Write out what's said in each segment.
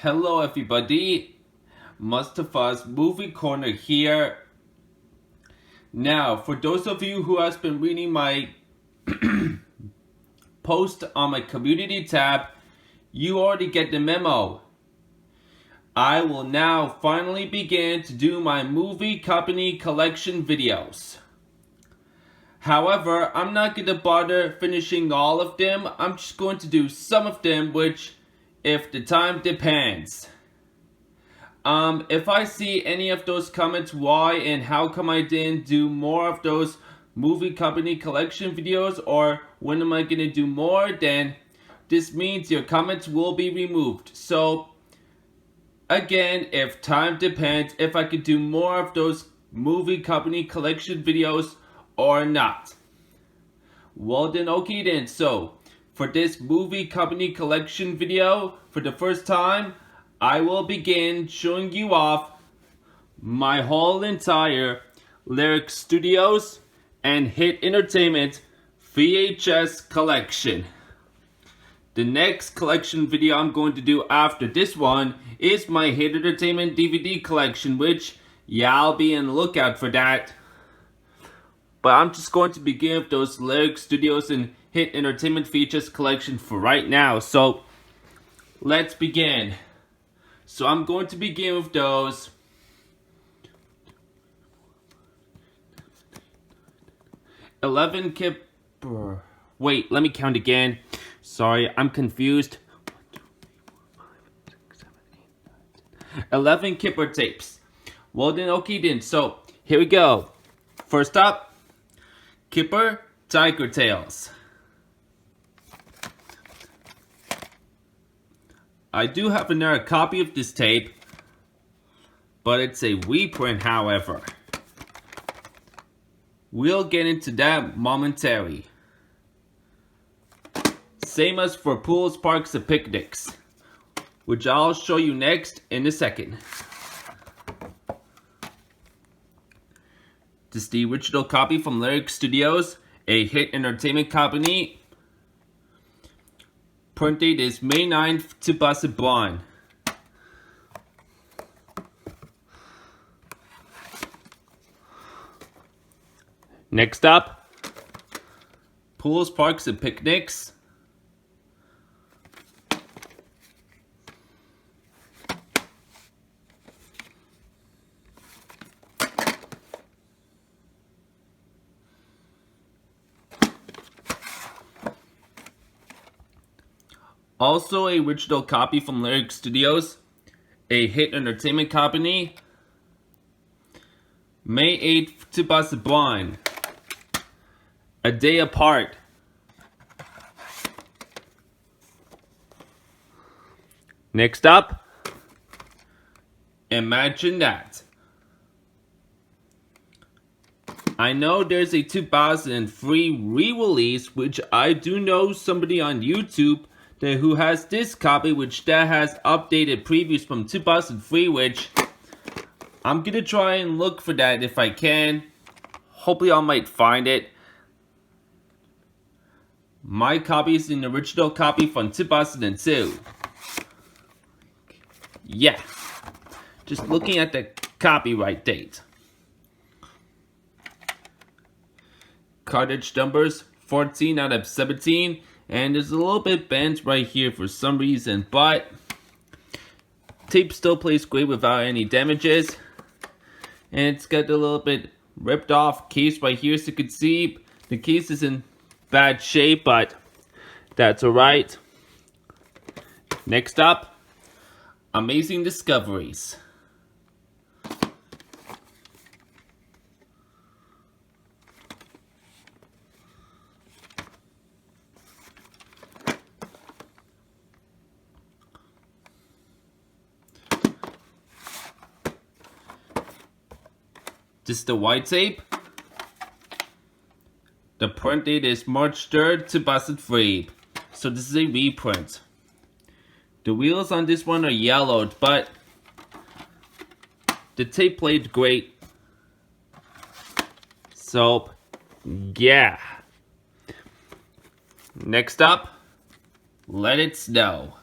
Hello everybody, Mustafa's Movie Corner here. Now, for those of you who has been reading my post on my community tab, you already get the memo. I will now finally begin to do my movie company collection videos. However, I'm not going to bother finishing all of them. I'm just going to do some of them, which, if the time depends. If I see any of those comments, why and how come I didn't do more of those movie company collection videos, or when am I going to do more, then this means your comments will be removed. So, again, if time depends, if I could do more of those movie company collection videos or not. Well then, okay then. So, for this movie company collection video, for the first time, I will begin showing you off my whole entire Lyrick Studios and Hit Entertainment VHS collection. The next collection video I'm going to do after this one is my Hit Entertainment DVD collection, which, yeah, I'll be on the lookout for that. But I'm just going to begin with those Lyrick Studios and Hit Entertainment VHS collection for right now. So, let's begin. So I'm going to begin with those. Kippur. Wait, let me count again. Sorry, I'm confused. 11 Kippur tapes. Well then, okay then. So, here we go. First up, Kippur Tiger Tales. I do have another copy of this tape, but it's a reprint, however. We'll get into that momentarily. Same as for pools, parks, and picnics, which I'll show you next in a second. This is the original copy from Lyrick Studios, a Hit Entertainment company. Print date is May 9th, 2001. Next up, pools, parks, and picnics. Also a original copy from Lyrick Studios, a Hit Entertainment company. May 8th, 2001. A Day Apart. Next up, Imagine That. I know there's a 2003 re-release, which I do know somebody on YouTube who has this copy, which that has updated previews from 2003, which I'm gonna try and look for that if I can. Hopefully I might find it. My copy is an original copy from 2002. Yeah, just looking at the copyright date. Cartridge numbers 14 out of 17. And there's a little bit bent right here for some reason, but tape still plays great without any damages. And it's got a little bit ripped off case right here, so you can see the case is in bad shape, but that's alright. Next up, Amazing Discoveries. This is the white tape. The print date is March 3rd, 2003. So this is a reprint. The wheels on this one are yellowed, but the tape played great. So, yeah. Next up, Let It Snow.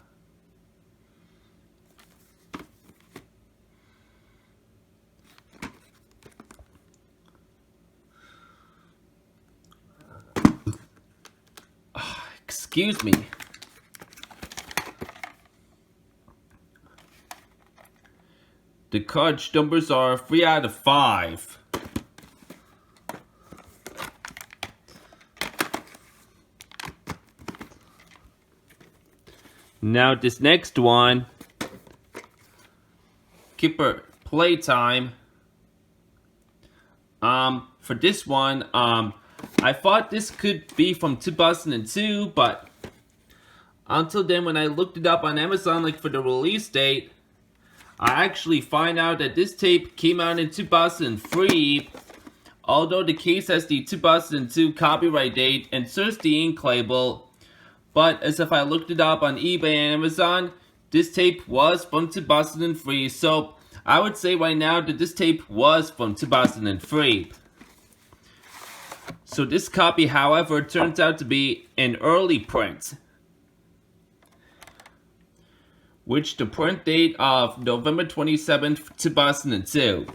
Excuse me. The card numbers are 3 out of 5. Now this next one, Kippur Playtime. For this one, I thought this could be from 2002, but until then, when I looked it up on Amazon, like for the release date, I actually find out that this tape came out in 2003, although the case has the 2002 copyright date and searched the ink label. But as if I looked it up on eBay and Amazon, this tape was from 2003, so I would say right now that this tape was from 2003. So this copy, however, turns out to be an early print, which the print date of November 27th, 2002.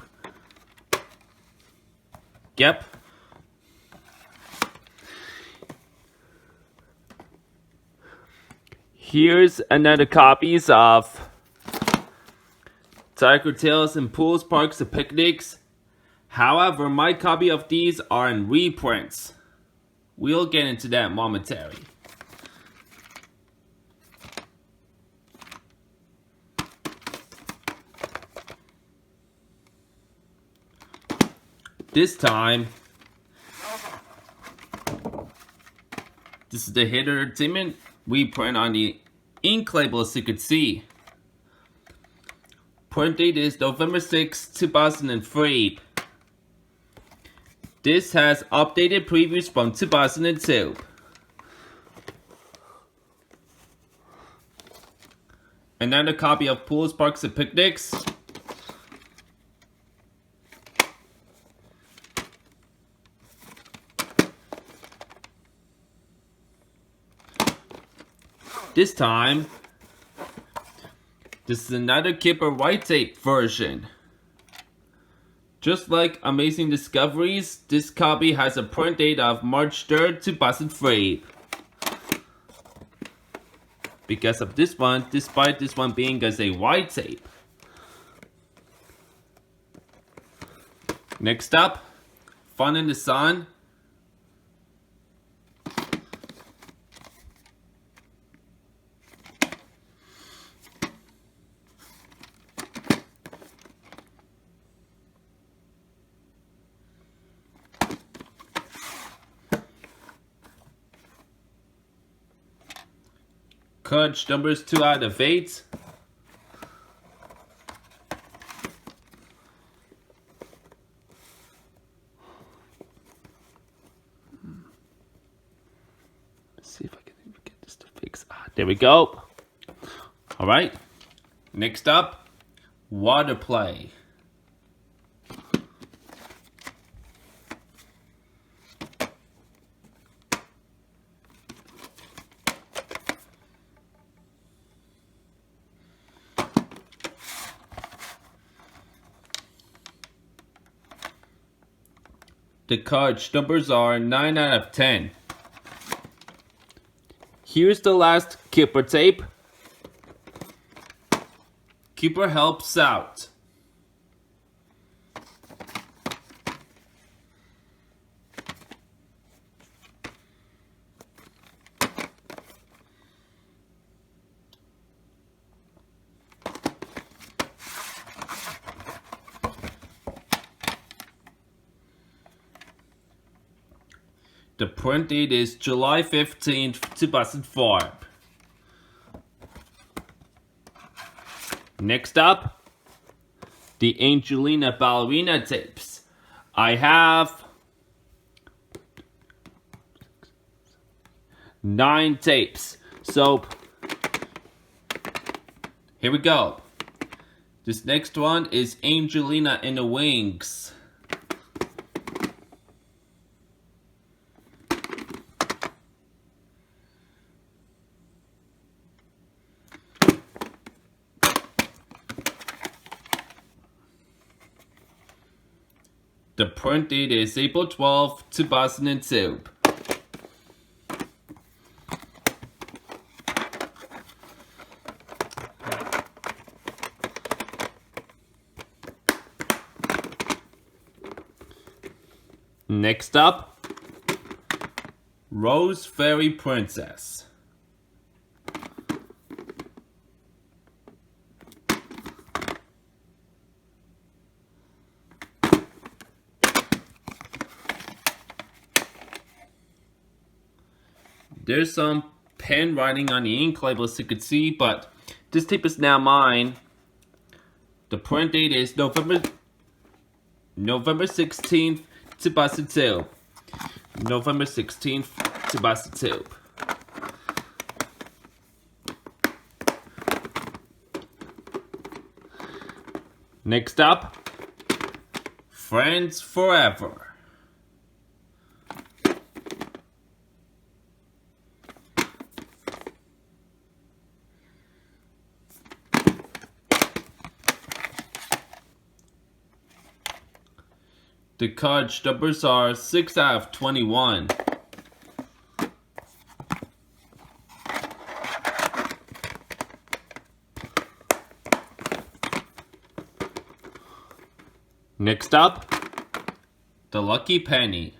Yep. Here's another copies of Tiger Tales and Pools, Parks, and Picnics. However, my copy of these are in reprints. We'll get into that momentarily. This time, this is the Hit Entertainment reprint on the ink label, as you could see. Print date is November 6, 2003. This has updated previews from 2002. Another copy of Pools, Parks, and Picnics. This time, this is another Kippur white tape version. Just like Amazing Discoveries, this copy has a print date of March 3rd, 2003. Because of this one, despite this one being as a white tape. Next up, Fun in the Sun. Card numbers 2 out of 8. Let's see if I can even get this to fix. There we go. All right. Next up, Water Play. The card numbers are 9 out of 10. Here's the last Kippur tape. Kippur helps out. The print date is July 15th, 2004. Next up, the Angelina Ballerina tapes. I have 9 tapes. So, here we go. This next one is Angelina in the Wings. The print date is April 12, 2002. Next up, Rose Fairy Princess. There's some pen writing on the ink label as you can see, but this tape is now mine. The print date is November 16th, 2002. November 16th, 2002. Next up, Friends Forever. The card numbers are 6 out of 21. Next up, the Lucky Penny.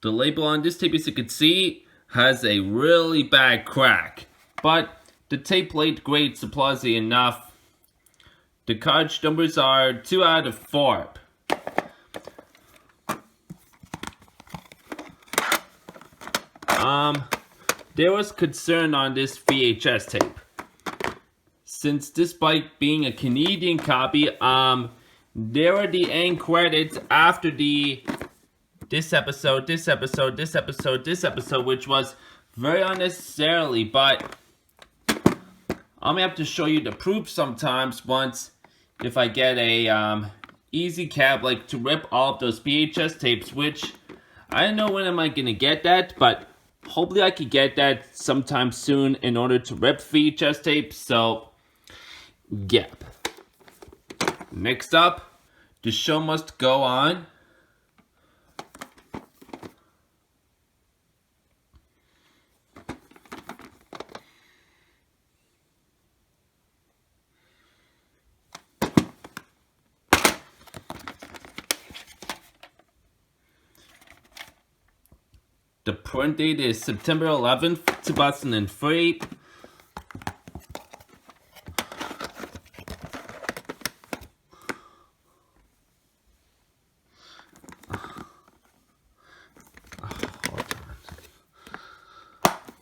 The label on this tape, as you can see, has a really bad crack, but the tape played great, surprisingly enough. The cartridge numbers are 2 out of 4. There was concern on this VHS tape. Since despite being a Canadian copy, there were the end credits after this episode, which was very unnecessarily, but I'm gonna have to show you the proof sometimes once if I get a easy cab like to rip all of those VHS tapes, which I don't know when am I gonna get that, but hopefully I could get that sometime soon in order to rip VHS tapes, so yeah. Next up, The Show Must Go On. The print date is September 11th, 2003.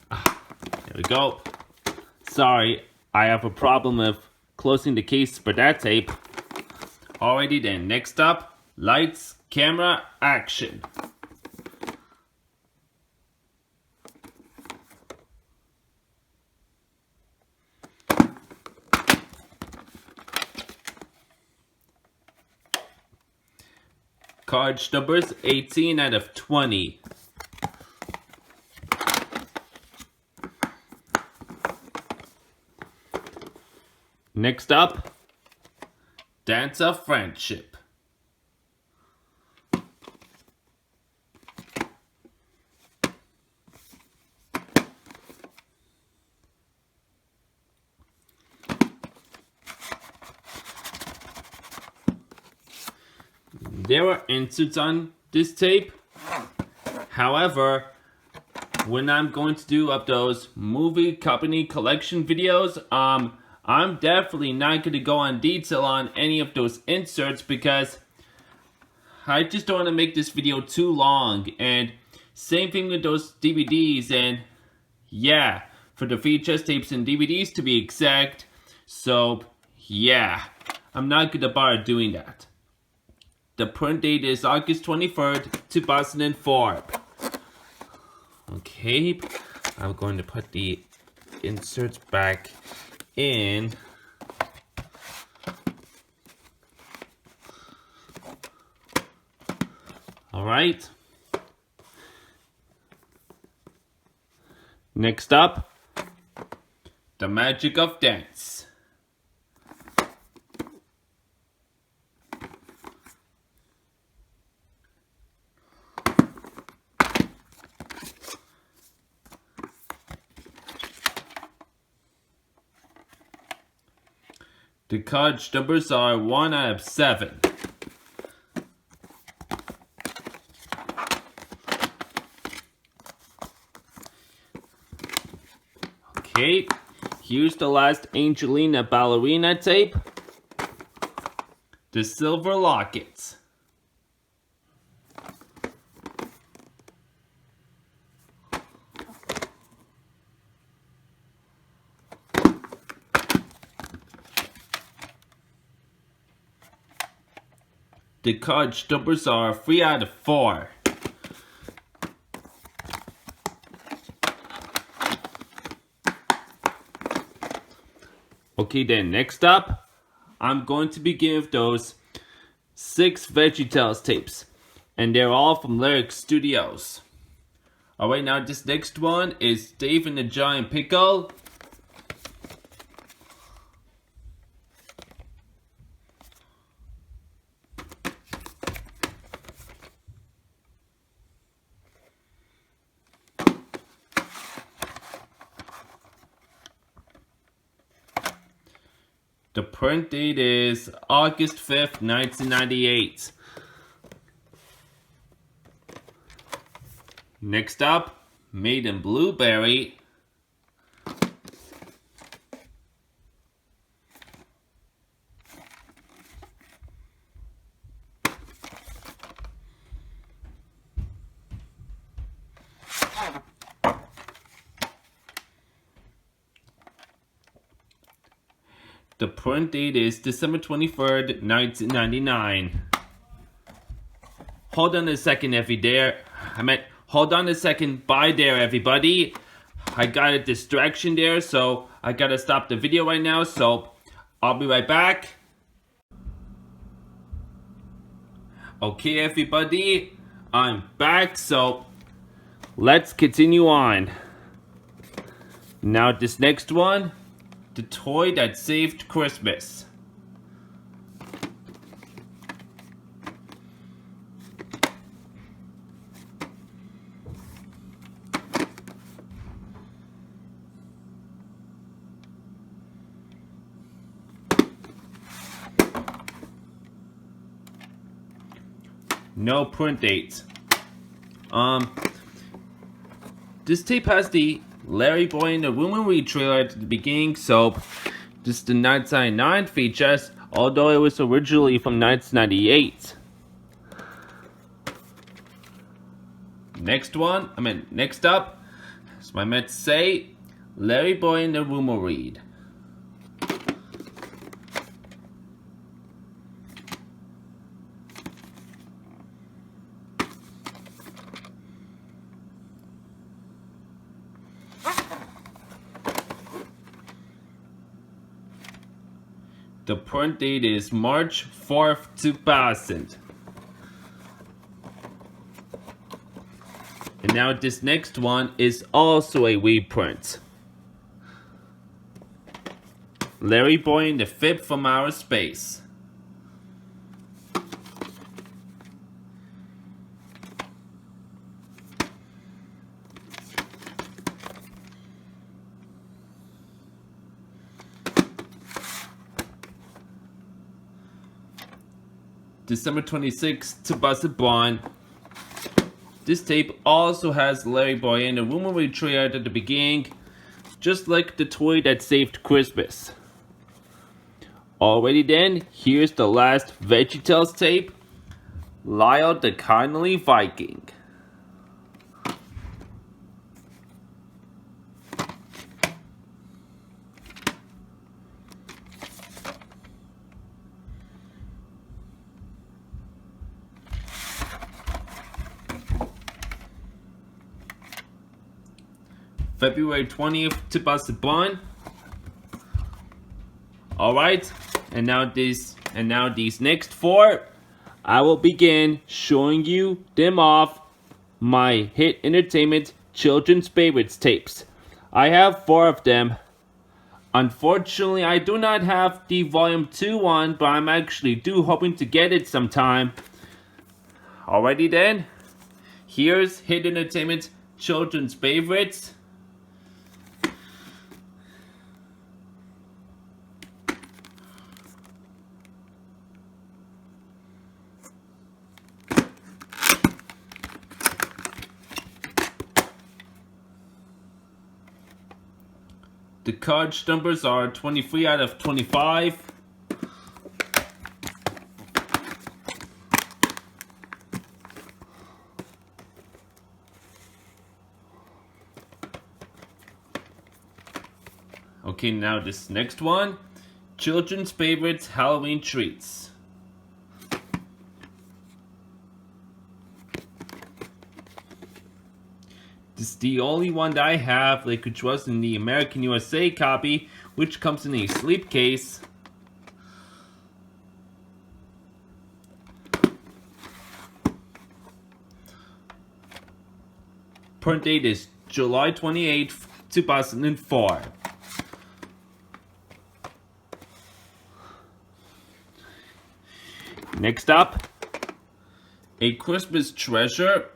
There we go. Sorry, I have a problem with closing the case for that tape. Alrighty then, next up, Lights, Camera, Action. Card numbers 18 out of 20. Next up, Dance of Friendship. There were inserts on this tape. However, when I'm going to do up those movie company collection videos, I'm definitely not going to go on detail on any of those inserts because I just don't want to make this video too long. And same thing with those DVDs, and yeah, for the VHS tapes and DVDs to be exact. So yeah, I'm not going to bother doing that. The print date is August 23rd, 2004. Okay, I'm going to put the inserts back in. Alright. Next up, The Magic of Dance. The card numbers are 1 out of 7. Okay, here's the last Angelina Ballerina tape. The silver lockets. The card numbers are 3 out of 4. Okay then, next up, I'm going to begin with those 6 VeggieTales tapes. And they're all from Lyrick Studios. Alright, now this next one is Dave and the Giant Pickle. The print date is August 5th, 1998. Next up, Made in Blueberry. The print date is December 23rd, 1999. Hold on a second, hold on a second, bye there, everybody. I got a distraction there, so I gotta stop the video right now, so I'll be right back. Okay, everybody, I'm back, so let's continue on. Now, this next one, the toy that saved Christmas. No print dates. This tape has the Larry Boy and the Rumory trailer at the beginning, so this is the 1999 VHS, although it was originally from 1998. Next up, as I meant to say, Larry Boy and the Rumory. The print date is March 4th, 2000. And now this next one is also a reprint. Larry Boy and the Fib from Outer Space. December 26th to Busted Bond. This tape also has Larry Boy and the Rumory trailer at the beginning, just like the toy that saved Christmas. Alrighty then, here's the last VeggieTales tape, Lyle the Kindly Viking. February 20th to Busted Bun. Alright, and now these next 4, I will begin showing you them off my Hit Entertainment Children's Favorites tapes. I have 4 of them. Unfortunately, I do not have the volume 2 one, but I'm actually hoping to get it sometime. Alrighty then, here's Hit Entertainment Children's Favorites. The cartridge numbers are 23 out of 25. Okay, now this next one. Children's favorites Halloween treats. This is the only one that I have, like, which was in the American USA copy, which comes in a sleep case. Print date is July 28th, 2004. Next up, a Christmas treasure.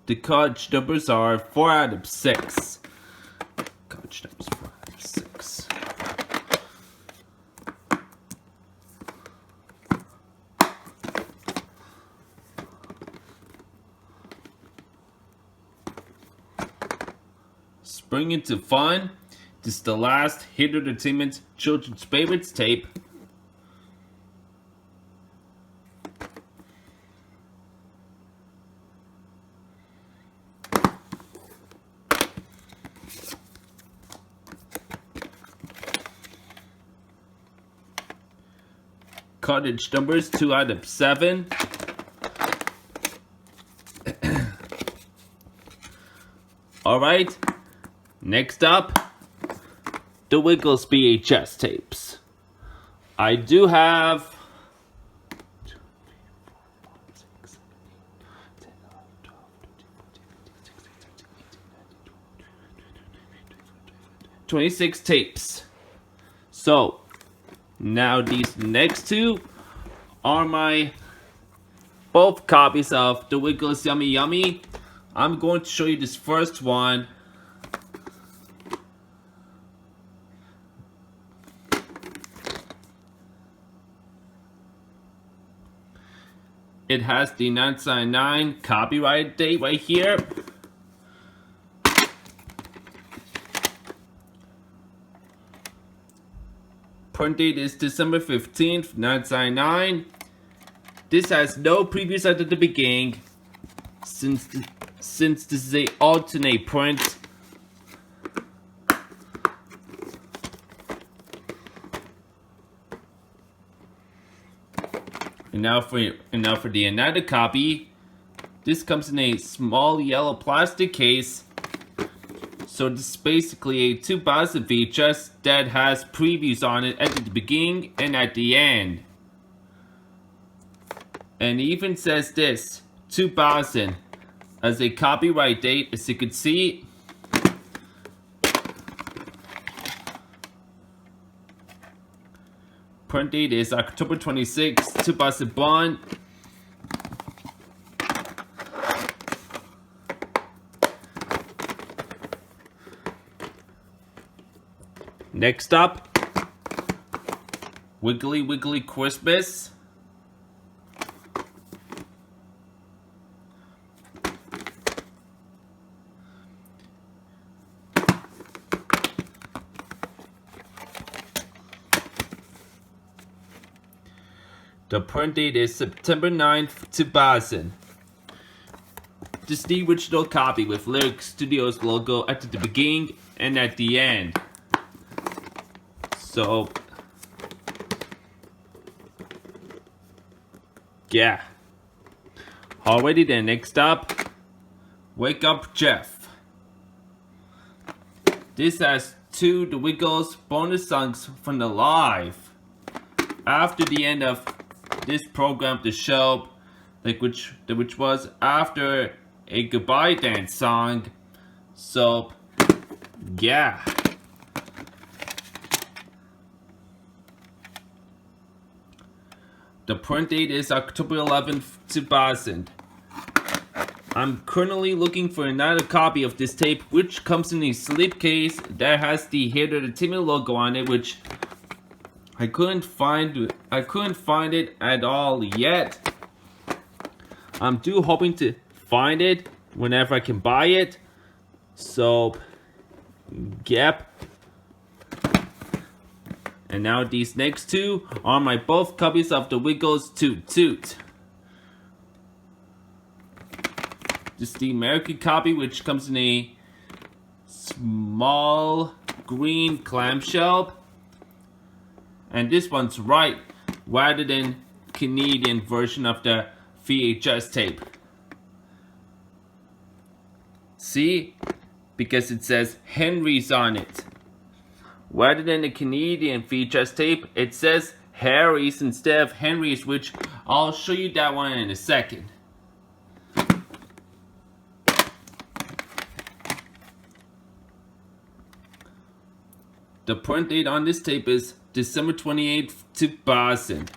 The cartridge numbers are 4 out of 6. Cartridge numbers 4 out of 6. Spring into fun. This is the last Hit Entertainment Children's Favorites tape. Cartridge numbers 2 out of 7. Alright, next up, the Wiggles VHS tapes. I do have 26 tapes. So, now these next two are my both copies of the Wiggles Yummy Yummy. I'm going to show you this first one. It has the 1999 copyright date right here. Print date is December 15th, 1999. This has no previews at the beginning, since this is a alternate print. And now for the another copy. This comes in a small yellow plastic case. So this is basically a 2000 VHS that has previews on it at the beginning and at the end. And it even says this, 2000, as a copyright date, as you can see. Print date is October 26, 2001. Next up, Wiggly Wiggly Christmas. The print date is September 9th, 2000. This is the original copy with Lyric Studios logo at the beginning and at the end. So, yeah. Alrighty then, next up, Wake Up Jeff. This has two The Wiggles bonus songs from the live. After the end of this program, the show, like which was after a goodbye dance song. So, yeah. The print date is October 11th, 2000. I'm currently looking for another copy of this tape, which comes in a slipcase that has the Hit Entertainment logo on it, which I couldn't find it at all yet. I'm hoping to find it whenever I can buy it. So, yep. And now these next two are my both copies of the Wiggles Toot Toot. This is the American copy, which comes in a small green clamshell. And this one's right, rather than Canadian version of the VHS tape. See? Because it says Henry's on it. Rather than the Canadian VHS tape, it says Harry's instead of Henry's, which I'll show you that one in a second. The print date on this tape is December 28th, 2000.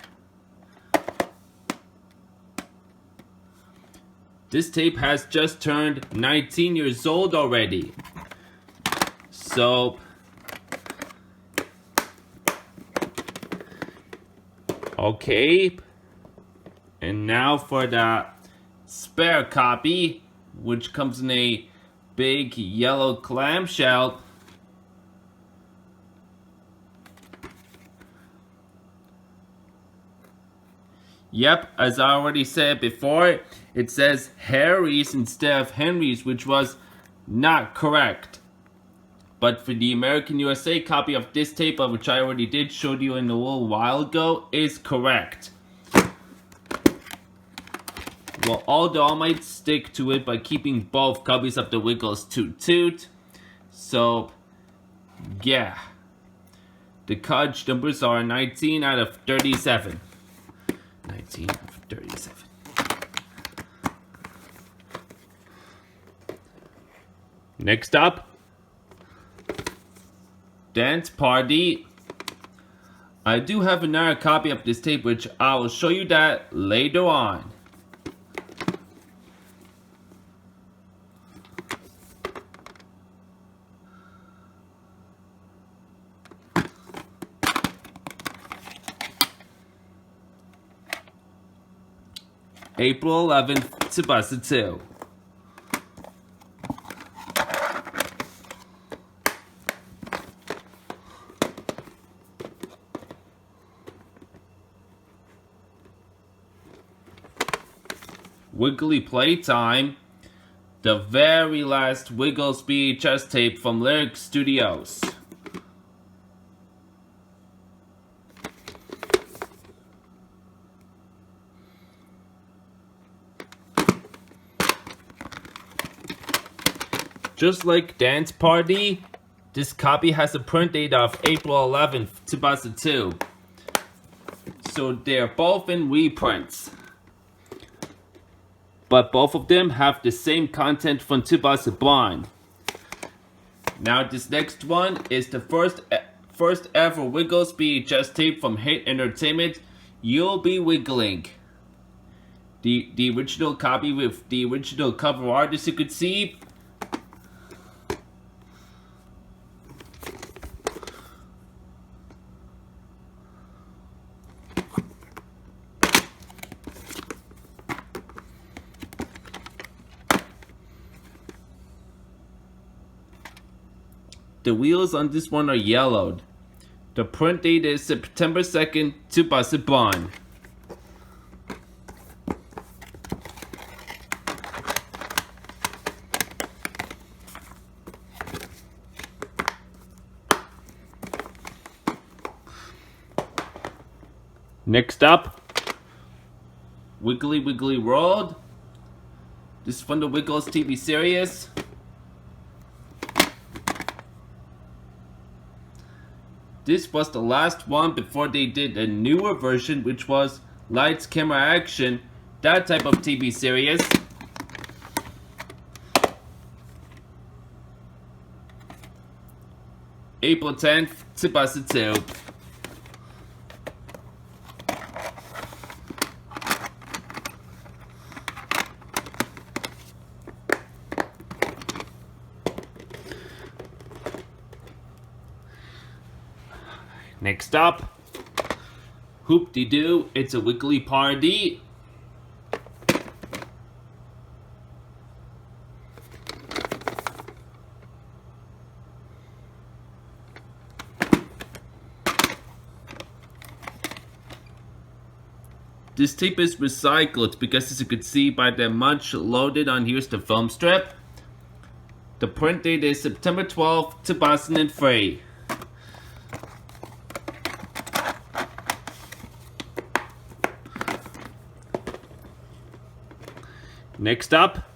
This tape has just turned 19 years old already. So, okay. And now for the spare copy, which comes in a big yellow clamshell. Yep, as I already said before, it says Harry's instead of Henry's, which was not correct. But for the American USA copy of this tape, which I already did show you in a little while ago, is correct. Well, although I might stick to it by keeping both copies of the Wiggles Toot Toot. So, yeah. The cartridge numbers are 19 out of 37. 19 out of 37. Next up, Dance Party. I do have another copy of this tape, which I will show you that later on. April 11th, 2002. Wiggly Playtime, the very last Wiggles VHS tape from Lyrick Studios. Just like Dance Party, this copy has a print date of April 11th, 2002. So they're both in reprints. But both of them have the same content from 2001. Now this next one is the first ever Wiggles VHS tape from Hit Entertainment, You'll Be Wiggling. The original copy with the original cover art, as you could see. The wheels on this one are yellowed. The print date is September 2nd, 2001. Next up, Wiggly Wiggly World. This is from the Wiggles TV series. This was the last one before they did a newer version, which was Lights, Camera, Action, that type of TV series. April 10th, 2002. Next up, Hoop-de-doo, it's a Wiggly party. This tape is recycled because, as you can see by the much loaded on here's the film strip. The print date is September 12th, 2003. Next up,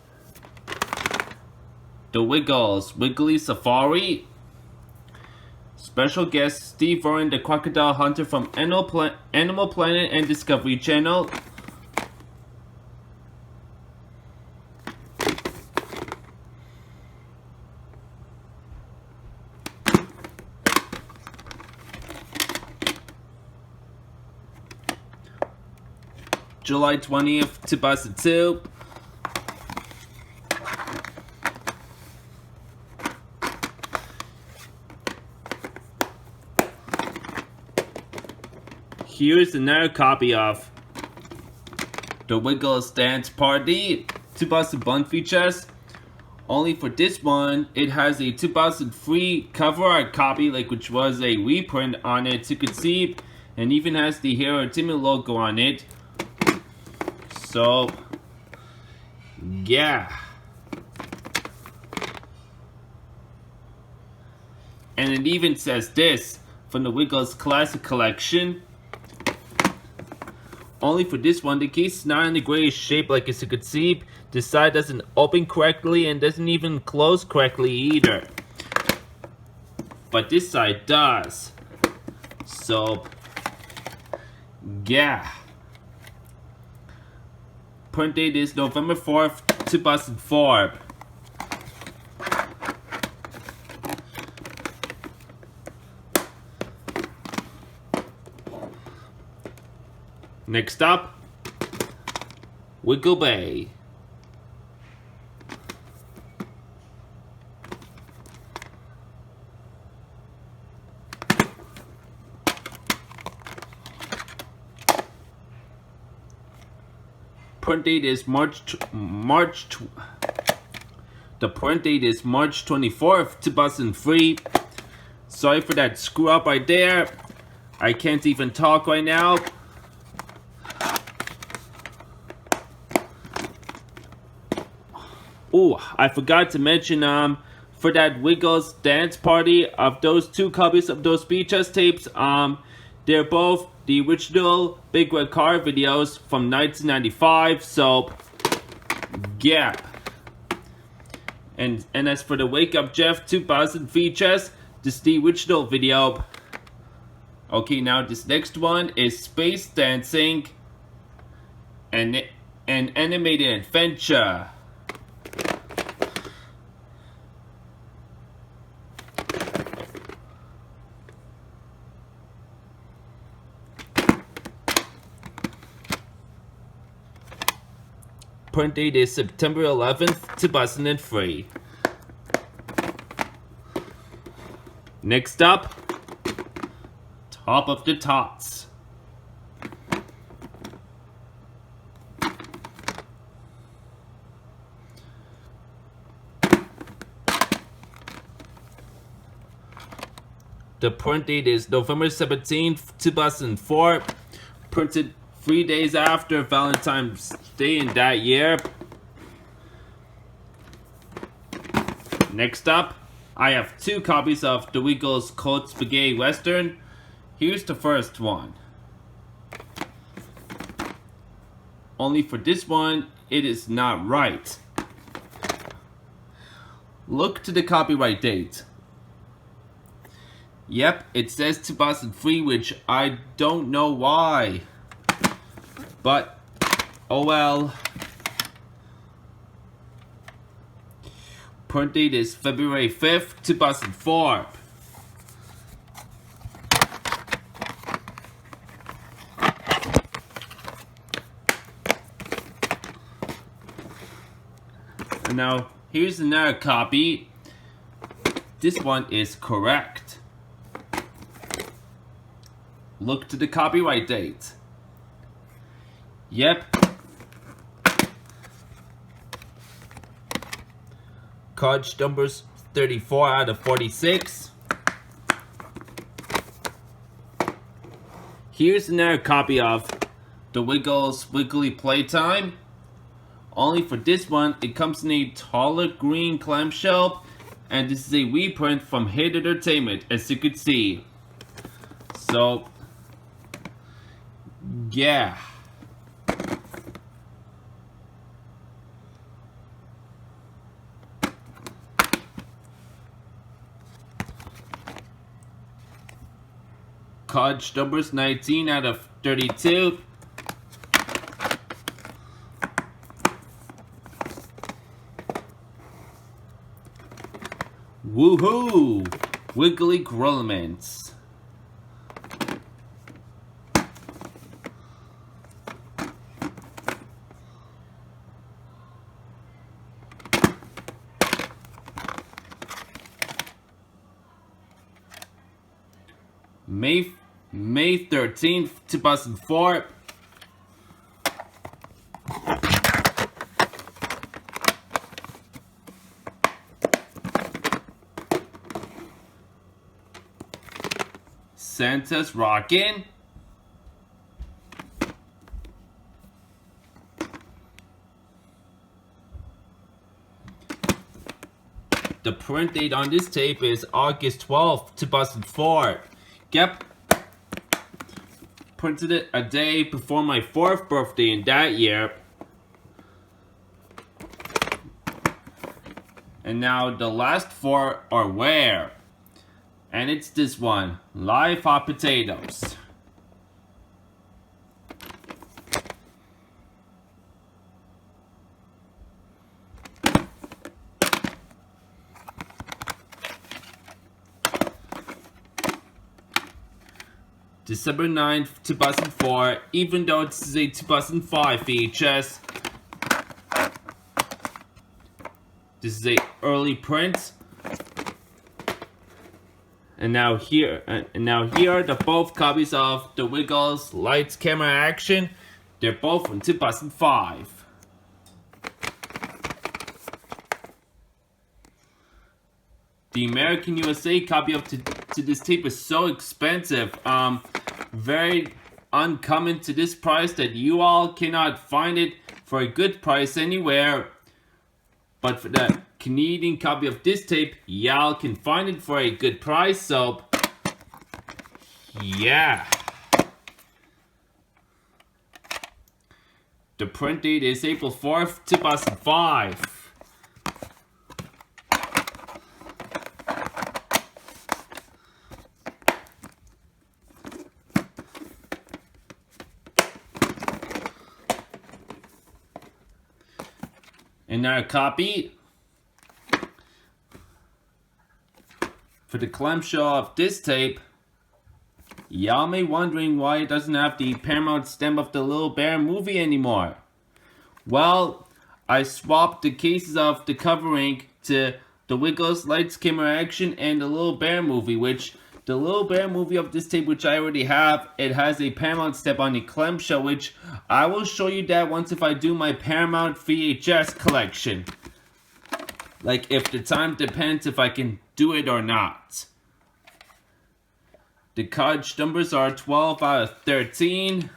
the Wiggles Wiggly Safari. Special guest Steve Irwin, the crocodile hunter from Animal Planet and Discovery Channel. July 20th, 2002. Here's another copy of the Wiggles Dance Party 2001 VHS. Only for this one, it has a 2003 cover art copy, which was a reprint on it, you could see, and even has the Hero Ultimate logo on it. So, yeah. And it even says this from the Wiggles Classic Collection. Only for this one, the case is not in the greatest shape, as you could see. The side doesn't open correctly and doesn't even close correctly either. But this side does. So, yeah. Print date is November 4th, 2004. Next up, Wiggle Bay. Print date is the print date is March 24th, 2003. Sorry for that screw up right there. I can't even talk right now. Oh, I forgot to mention, for that Wiggles Dance Party, of those two copies of those VHS tapes, they're both the original Big Red Car videos from 1995, so, yeah. And as for the Wake Up Jeff 2000 VHS, this is the original video. Okay, now this next one is Space Dancing, and an animated adventure. Print date is September 11th, 2003. Next up, Top of the Tots. The print date is November 17th, 2004. Printed 3 days after Valentine's Day in that year. Next up, I have two copies of the Wiggles Cold Spaghetti Western. Here's the first one. Only for this one, it is not right. Look to the copyright date. Yep, it says 2003, which I don't know why. But, oh well. Print date is February 5th, 2004. And now, here's another copy. This one is correct. Look to the copyright date. Yep. Card numbers 34 out of 46. Here's another copy of the Wiggles Wiggly Playtime. Only for this one, it comes in a taller green clamshell, and this is a reprint from Hit Entertainment, as you could see. So, yeah. Card numbers 19 out of 32. Woohoo! Wiggly Grillments. May 13th, 2004. Santa's Rockin'. The print date on this tape is August 12th, 2004. Yep. Printed it a day before my 4th birthday in that year. And now the last 4 are where? And it's this one, Live Hot Potatoes. December 9th, 2004, even though this is a 2005 VHS. This is a early print. And now here are the both copies of the Wiggles Lights Camera Action. They're both from 2005. The American USA copy of to this tape is so expensive. Very uncommon to this price that you all cannot find it for a good price anywhere. But for the Canadian copy of this tape, y'all can find it for a good price, so yeah. The print date is April 4th, 2005. Another copy for the clamshell of this tape. Y'all may wondering why it doesn't have the Paramount stamp of the Little Bear movie anymore. Well, I swapped the cases of the covering to the Wiggles Lights Camera Action and the Little Bear movie, which the Little Bear movie of this tape, which I already have, it has a Paramount stamp on the clamshell, which I will show you that once if I do my Paramount VHS collection. Like, if the time depends if I can do it or not. The card numbers are 12 out of 13.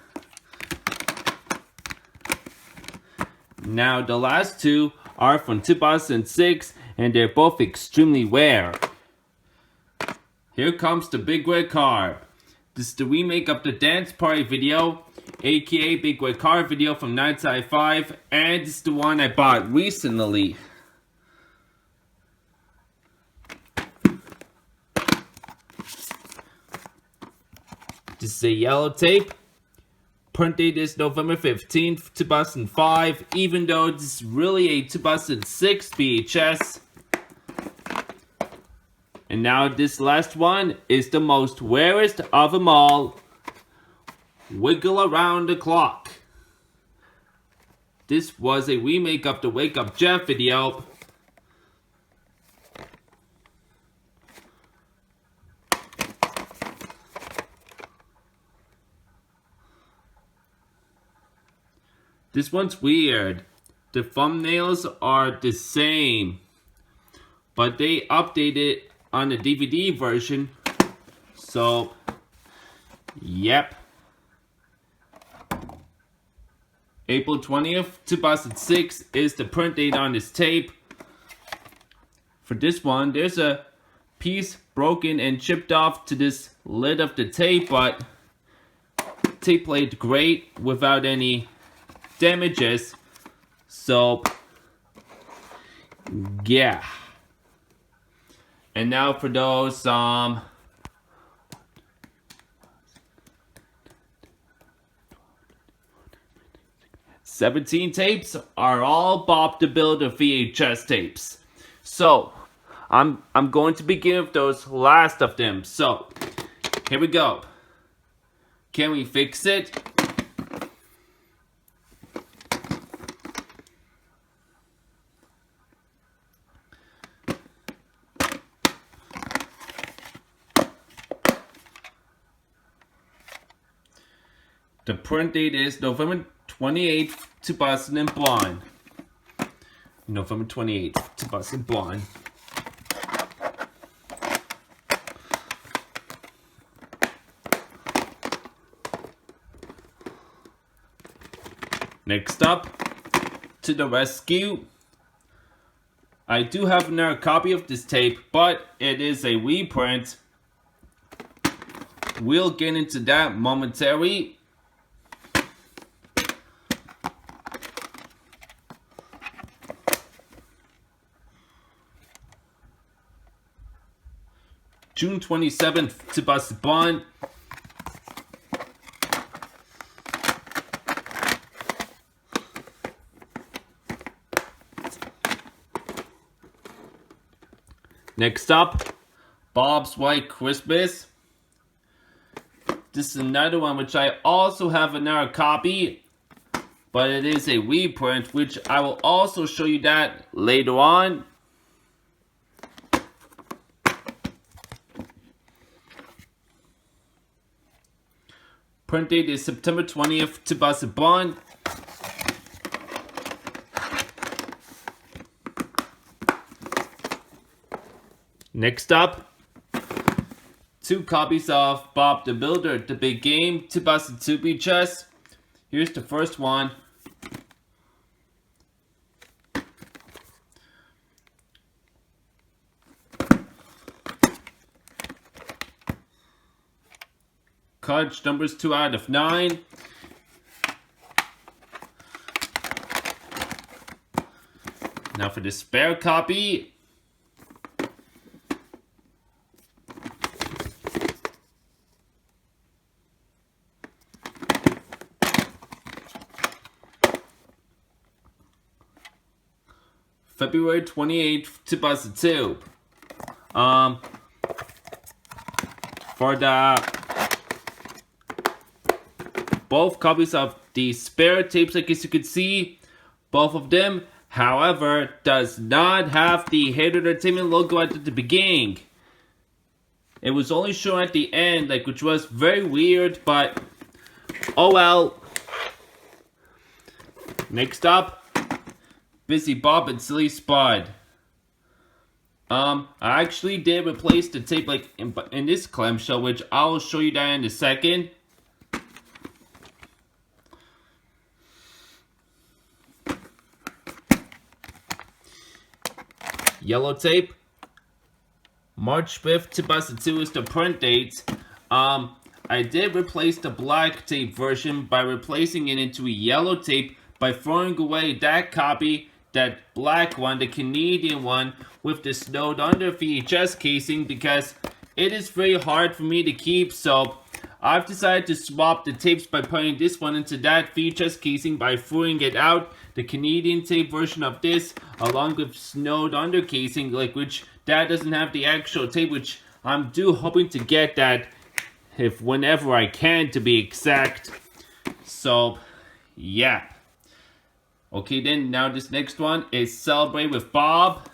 Now, the last two are from 2006, and they're both extremely rare. Here comes the Big Red Car. This is the remake of the Dance Party video, aka Big Red Car video from 1995, and this is the one I bought recently. This is a yellow tape. Print date is November 15th, 2005, even though this is really a 2006 VHS. And now this last one is the most rarest of them all. Wiggle Around the Clock. This was a remake of the Wake Up Jeff video. This one's weird. The thumbnails are the same, but they updated on the DVD version. So, yep. April 20th, 2006 is the print date on this tape. For this one, there's a piece broken and chipped off to this lid of the tape, but tape played great without any damages. So, yeah. And now for those 17 tapes are all Bob the Builder VHS tapes. So, I'm going to begin with those last of them. So, here we go. Can we fix it? The print date is November 28th, 2001. November 28th, 2001. Next up, to the rescue. I do have another copy of this tape, but it is a reprint. We'll get into that momentarily. June 27th, 2001. Next up, Bob's White Christmas. This is another one which I also have another copy, but it is a reprint, which I will also show you that later on. Print date is September 20th, 2001. Next up, 2 copies of Bob the Builder, The Big Game, 2002 VHS. Here's the first one. Cartridge numbers 2 out of 9. Now for the spare copy. February 28th, 2002. For the both copies of the spare tapes, like as you can see, both of them, however, does not have the Hate Entertainment logo at the beginning. It was only shown at the end, like, which was very weird, but oh well. Next up, Busy Bob and Silly Spud. I actually did replace the tape like in this clamshell, which I'll show you that in a second. Yellow tape. March 5th, 2002 is the print date. I did replace the black tape version by replacing it into a yellow tape by throwing away that copy, that black one, the Canadian one, with the snowed under VHS casing, because it is very hard for me to keep, so I've decided to swap the tapes by putting this one into that VHS casing by throwing it out, the Canadian tape version of this, along with snowed under casing, like which that doesn't have the actual tape, which I'm hoping to get that if whenever I can, to be exact. So yeah. Okay, then now this next one is Celebrate with Bob.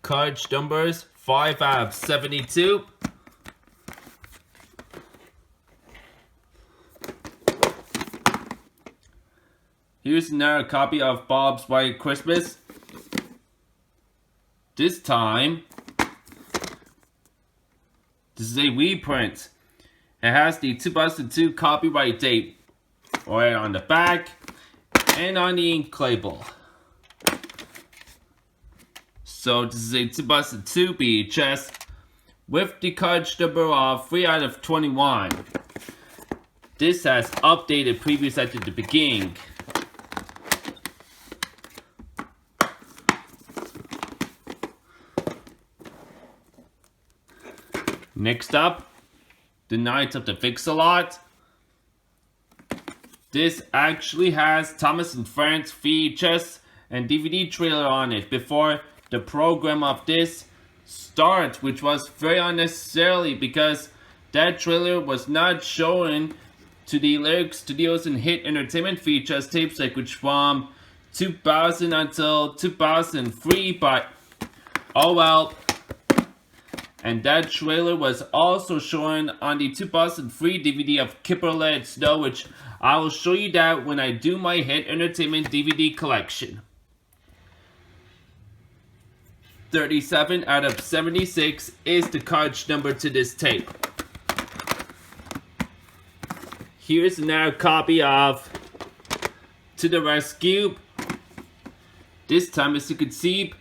Cartridge numbers 5 out of 72. Here's another copy of Bob's White Christmas. This time, this is a reprint. It has the 2002 copyright date right on the back and on the ink label. So this is a 2002 VHS with the cartridge number of 3 out of 21. This has updated previews at the beginning. Next up, the Night of the Fix-A-Lot. This actually has Thomas and Friends VHS and DVD trailer on it before the program of this starts, which was very unnecessarily because that trailer was not shown to the Lyric Studios and Hit Entertainment VHS tapes, like which from 2000 until 2003, but oh well. And that trailer was also shown on the 2003 DVD of Kippur Let It Snow, which I will show you that when I do my Hit Entertainment DVD collection. 37 out of 76 is the cartridge number to this tape. Here's another copy of To the Rescue. This time, as you can see,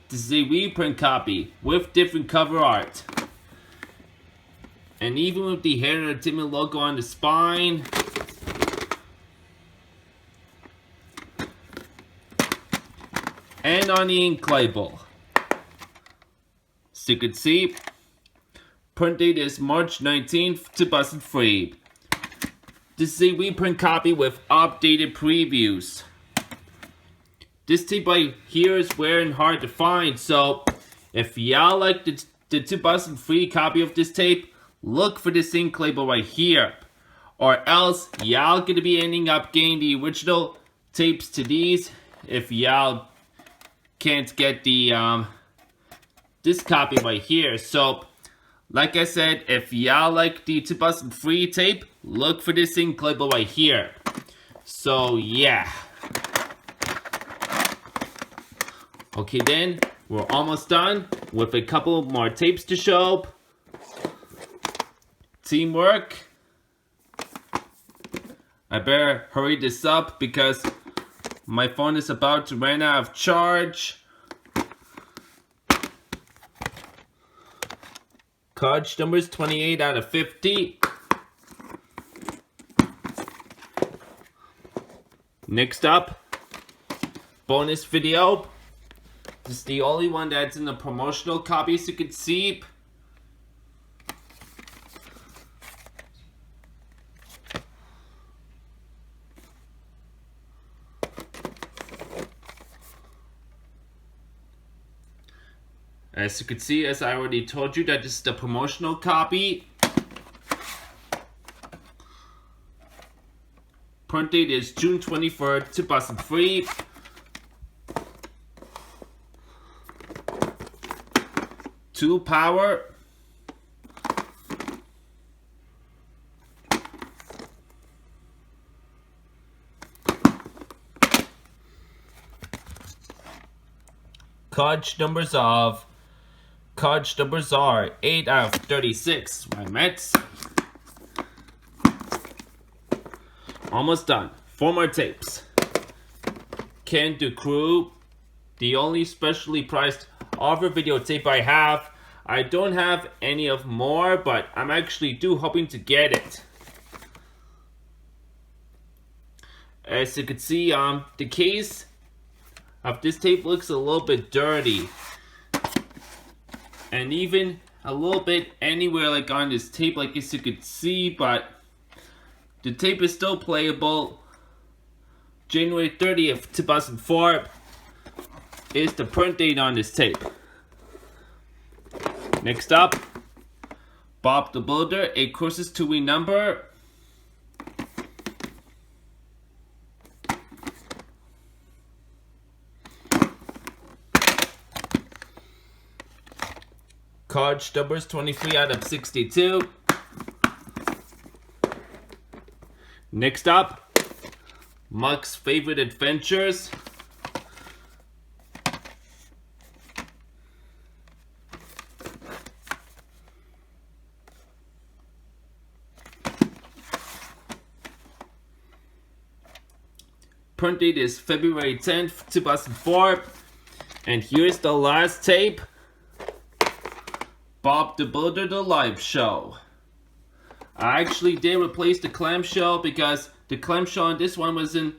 this is a reprint copy with different cover art. And even with the Hit Entertainment logo on the spine. And on the ink label. So you can see, print date is March 19th, 2003. This is a reprint copy with updated previews. This tape right here is rare and hard to find, so if y'all like the 2003 copy of this tape, look for this ink label right here. Or else, y'all gonna be ending up getting the original tapes to these if y'all can't get the this copy right here. So, like I said, if y'all like the 2003 tape, look for this ink label right here. So, yeah. Okay then, we're almost done with a couple more tapes to show. Teamwork. I better hurry this up because my phone is about to run out of charge. Cartridge numbers 28 out of 50. Next up, bonus video. This is the only one that's in the promotional copy, so you can see. As you can see, as I already told you, that this is the promotional copy. Print date is June 23rd, 2003. Tool power. Cartridge numbers are 8 out of 36. My Mets. Almost done. 4 more tapes. Can Do Crew. The only specially priced offer videotape I have. I don't have any of more, but I'm actually hoping to get it. As you can see, the case of this tape looks a little bit dirty. And even a little bit anywhere like on this tape, like as you could see, but the tape is still playable. January 30th, 2004 is the print date on this tape. Next up, Bob the Builder, A Christmas to Remember. Card Stubbers 23 out of 62. Next up, Muck's Favorite Adventures. Print date is February 10th, 2004. And here's the last tape. Bob the Builder, the live show. I actually did replace the clamshell because the clamshell on this one was in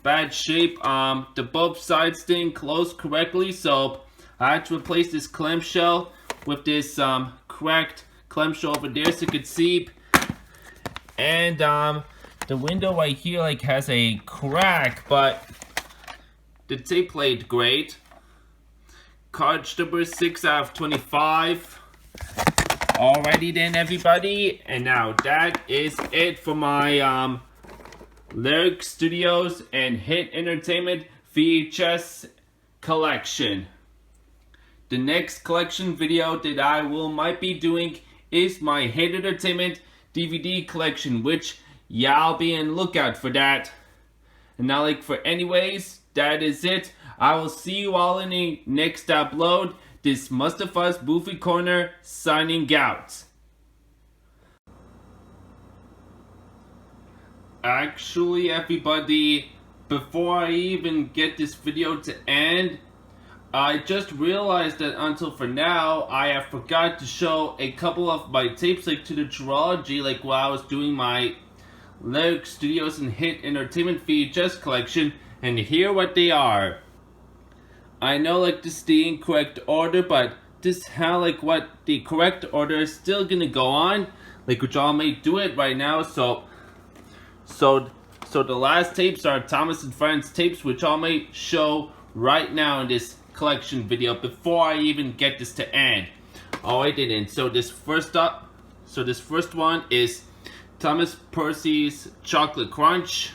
bad shape. The both sides didn't close correctly, so I had to replace this clamshell with this cracked clamshell over there so you could see. And the window right here like has a crack, but the tape played great. Card Stubber 6 out of 25. Alrighty then, everybody, and now that is it for my Lyric Studios and Hit Entertainment VHS collection. The next collection video that I might be doing is my Hit Entertainment DVD collection, which y'all be on lookout for that. And now, like, for anyways, that is it. I will see you all in the next upload. This Mustafa's Movie Corner signing out. Actually, everybody, before I even get this video to end, I just realized that until for now, I have forgot to show a couple of my tapes like to the trilogy, like while I was doing my Lyric Studios and Hit Entertainment VHS collection, and here what they are. I know like this is the incorrect order, but this is how like what the correct order is still gonna go on, like which I may do it right now. So the last tapes are Thomas and Friends tapes, which I may show right now in this collection video before I even get this to end. Alright then, so this first one is Thomas Percy's Chocolate Crunch.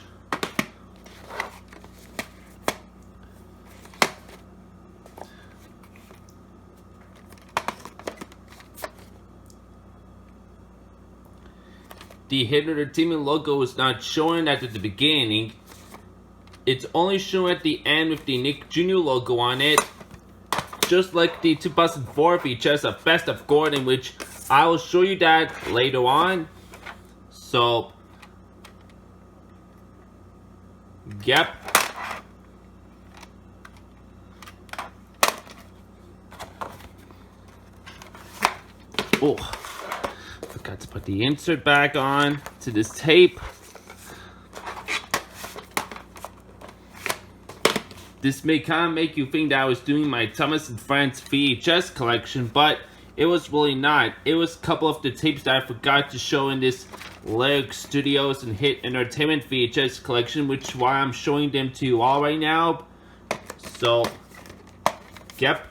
The Hit Entertainment logo is not showing at the beginning. It's only showing at the end with the Nick Jr. logo on it. Just like the 2004 VHS of Best of Gordon, which I will show you that later on. So, yep. Oh, forgot to put the insert back on to this tape. This may kind of make you think that I was doing my Thomas and Friends VHS collection, but it was really not. It was a couple of the tapes that I forgot to show in this Lyric Studios and Hit Entertainment VHS collection, which is why I'm showing them to you all right now. So, yep.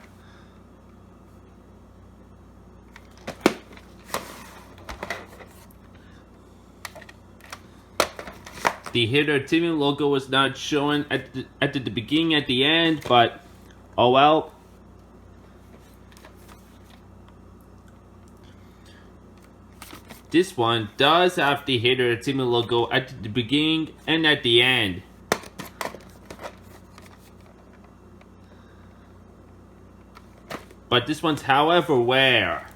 The Hit Entertainment logo was not shown at the beginning, at the end, but oh well. This one does have the Hit Entertainment logo at the beginning and at the end. But this one's, however, where?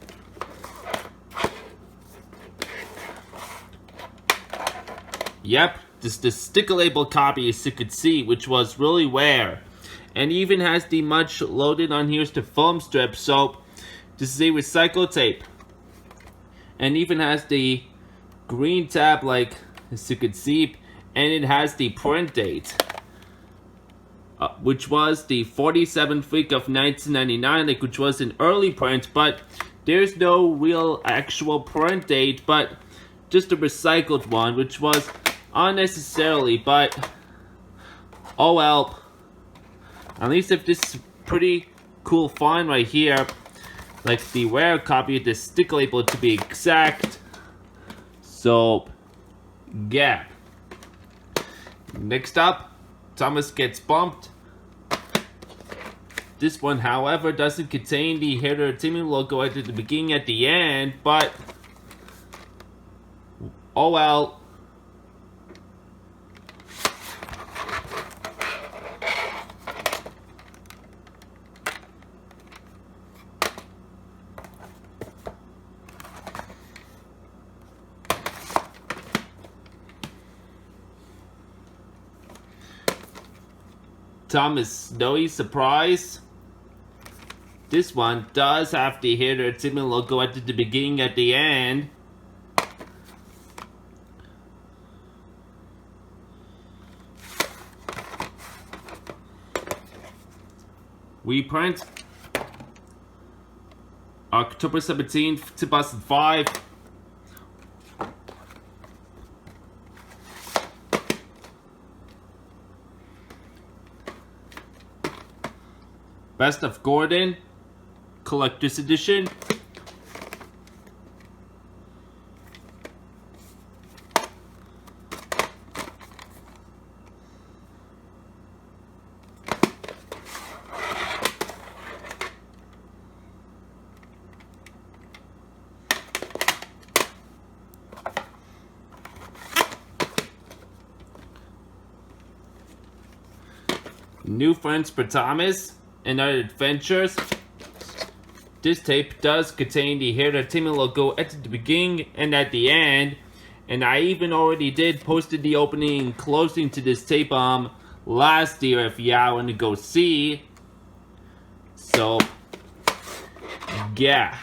Yep. This is the sticker label copy, as you could see, which was really rare. And even has the much loaded on here's the foam strip, so this is a recycled tape. And even has the green tab, like as you could see, and it has the print date, which was the 47th week of 1999, like which was an early print, but there's no real actual print date, but just a recycled one, which was unnecessarily, but oh well. At least if this is pretty cool find right here, like the rare copy of the sticker label to be exact. So yeah. Next up, Thomas Gets Bumped. This one, however, doesn't contain the entertainment logo at the beginning at the end, but oh well. Thomas Snowy surprise. This one does have the entertainment logo at the beginning at the end. Reprint October 17th, 2005. Best of Gordon Collector's Edition. New Friends for Thomas and Other Adventures. This tape does contain the entertainment logo at the beginning and at the end, and I even already posted the opening and closing to this tape last year if y'all want to go see. So yeah.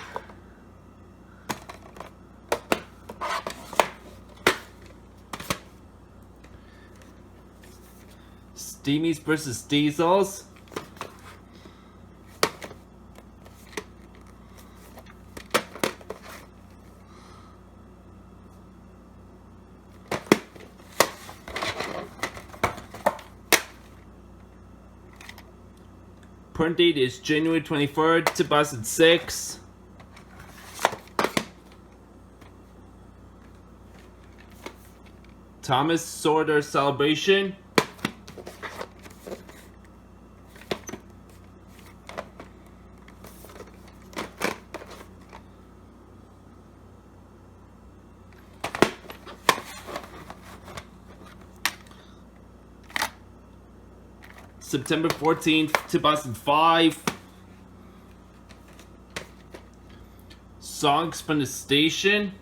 Steamies versus Diesels. Print date is January 23rd, 2006. Thomas Sorter Celebration. September 14th, 2005. Songs from the Station.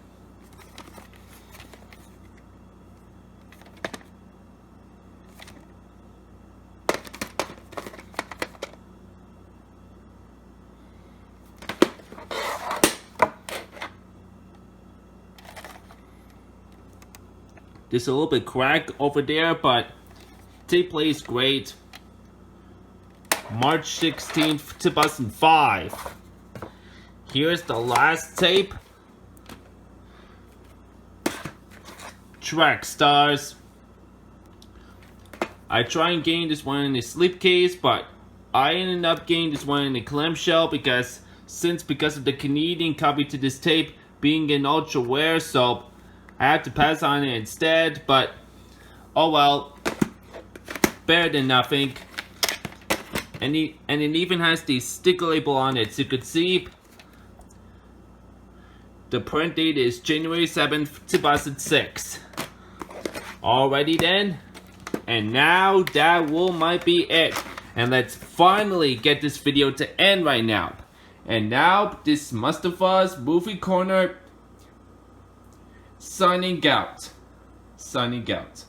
There's a little bit crack over there, but tape plays great. March 16th, 2005. Here's the last tape. Track Stars. I try and getting this one in a slipcase, but I ended up getting this one in a clamshell because of the Canadian copy to this tape being an ultra rare, so I had to pass on it instead, but oh well. Better than nothing. And it even has the sticker label on it, so you could see. The print date is January 7th, 2006. Alrighty then. And now that might be it. And let's finally get this video to end right now. And now, this Mustafa's Movie Corner signing out. Signing out.